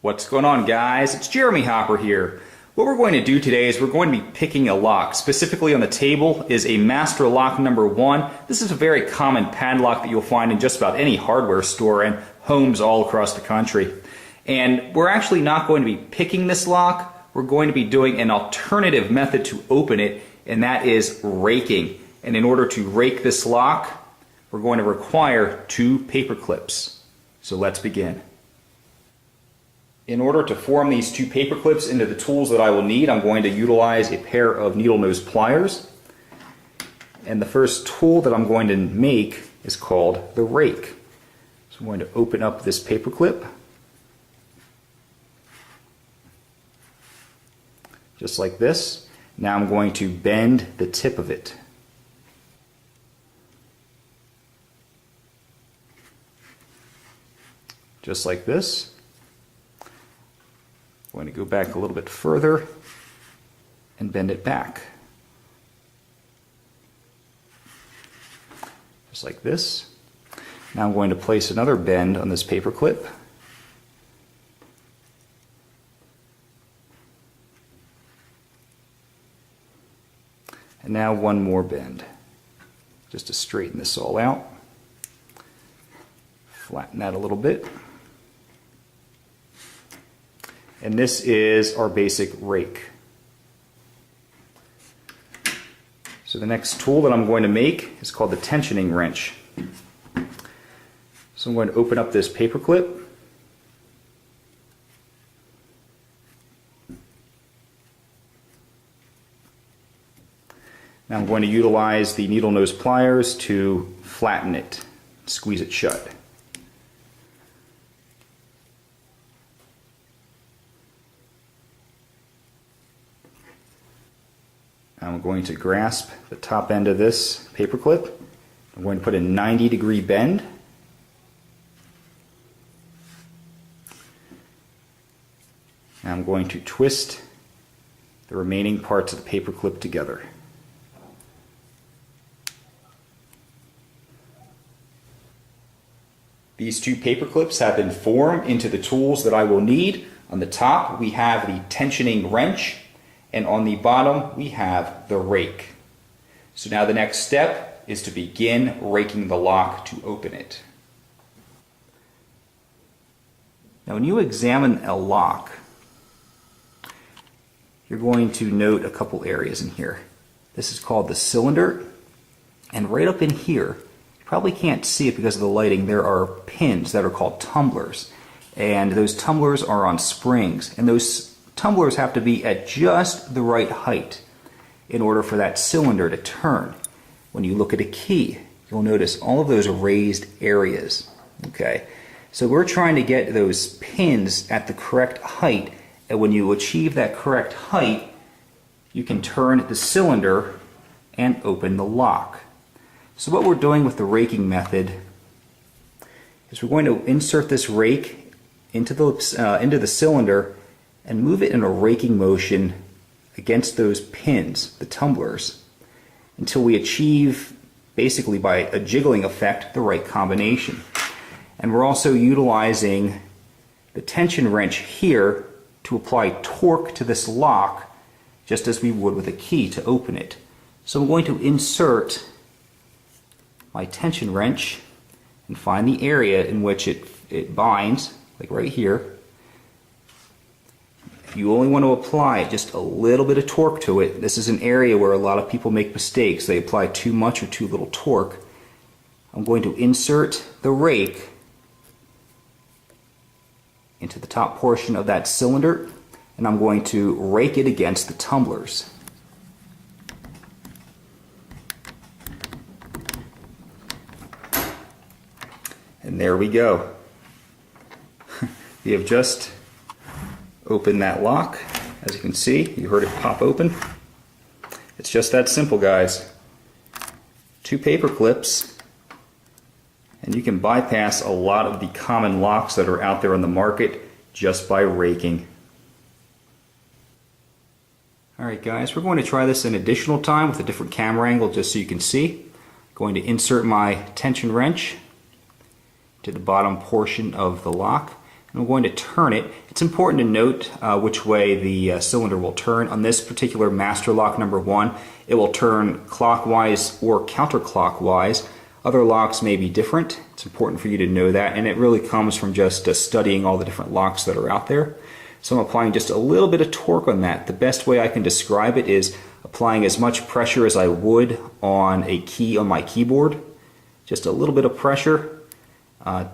What's going on, guys? It's Jeremy Hopper here. What we're going to do today is we're going to be picking a lock. Specifically on the table is a Master Lock number 1. This is a very common padlock that you'll find in just about any hardware store and homes all across the country. And we're actually not going to be picking this lock. We're going to be doing an alternative method to open it, and that is raking. And in order to rake this lock, we're going to require 2 paper clips. So let's begin. In order to form these 2 paper clips into the tools that I will need, I'm going to utilize a pair of needle nose pliers. And the first tool that I'm going to make is called the rake. So I'm going to open up this paper clip, just like this. Now I'm going to bend the tip of it. Just like this. I'm going to go back a little bit further and bend it back. Just like this. Now I'm going to place another bend on this paper clip. And now one more bend, just to straighten this all out. Flatten that a little bit. And this is our basic rake. So the next tool that I'm going to make is called the tensioning wrench. So I'm going to open up this paper clip. Now I'm going to utilize the needle nose pliers to flatten it, squeeze it shut. I'm going to grasp the top end of this paper clip. I'm going to put a 90-degree bend. Now I'm going to twist the remaining parts of the paper clip together. These 2 paper clips have been formed into the tools that I will need. On the top we have the tensioning wrench, and on the bottom we have the rake. So now the next step is to begin raking the lock to open it. Now when you examine a lock, you're going to note a couple areas in here. This is called the cylinder, and right up in here, you probably can't see it because of the lighting, there are pins that are called tumblers. And those tumblers are on springs, and those tumblers have to be at just the right height in order for that cylinder to turn. When you look at a key, you'll notice all of those raised areas. Okay, so we're trying to get those pins at the correct height, and when you achieve that correct height, you can turn the cylinder and open the lock. So what we're doing with the raking method is we're going to insert this rake into the cylinder and move it in a raking motion against those pins, the tumblers, until we achieve, basically by a jiggling effect, the right combination. And we're also utilizing the tension wrench here to apply torque to this lock, just as we would with a key to open it. So I'm going to insert my tension wrench and find the area in which it binds, like right here. You only want to apply just a little bit of torque to it. This is an area where a lot of people make mistakes. They apply too much or too little torque. I'm going to insert the rake into the top portion of that cylinder, and I'm going to rake it against the tumblers. And there we go. We have just open that lock. As you can see, you heard it pop open. It's just that simple, guys. 2 paper clips, and you can bypass a lot of the common locks that are out there on the market just by raking. Alright guys, we're going to try this an additional time with a different camera angle just so you can see. I'm going to insert my tension wrench to the bottom portion of the lock. and I'm going to turn it. It's important to note which way the cylinder will turn. On this particular master lock number 1, it will turn clockwise or counterclockwise. Other locks may be different. It's important for you to know that, and it really comes from just studying all the different locks that are out there. So I'm applying just a little bit of torque on that. The best way I can describe it is applying as much pressure as I would on a key on my keyboard. Just a little bit of pressure.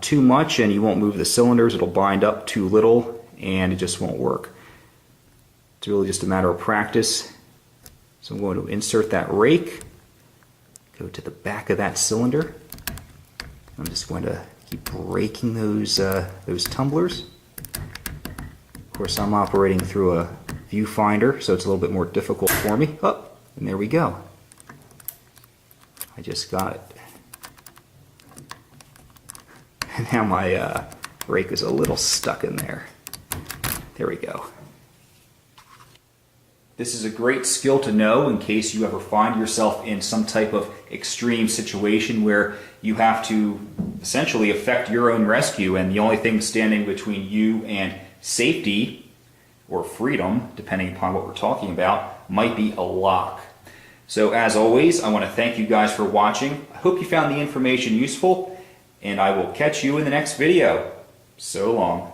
Too much and you won't move the cylinders. It'll bind up. Too little and it just won't work. It's really just a matter of practice. So I'm going to insert that rake. Go to the back of that cylinder. I'm just going to keep raking those tumblers. Of course, I'm operating through a viewfinder, so it's a little bit more difficult for me. Oh, and there we go. I just got it. And now my rake is a little stuck in there. There we go. This is a great skill to know in case you ever find yourself in some type of extreme situation where you have to essentially effect your own rescue, and the only thing standing between you and safety or freedom, depending upon what we're talking about, might be a lock. So as always, I want to thank you guys for watching. I hope you found the information useful, and I will catch you in the next video. So long.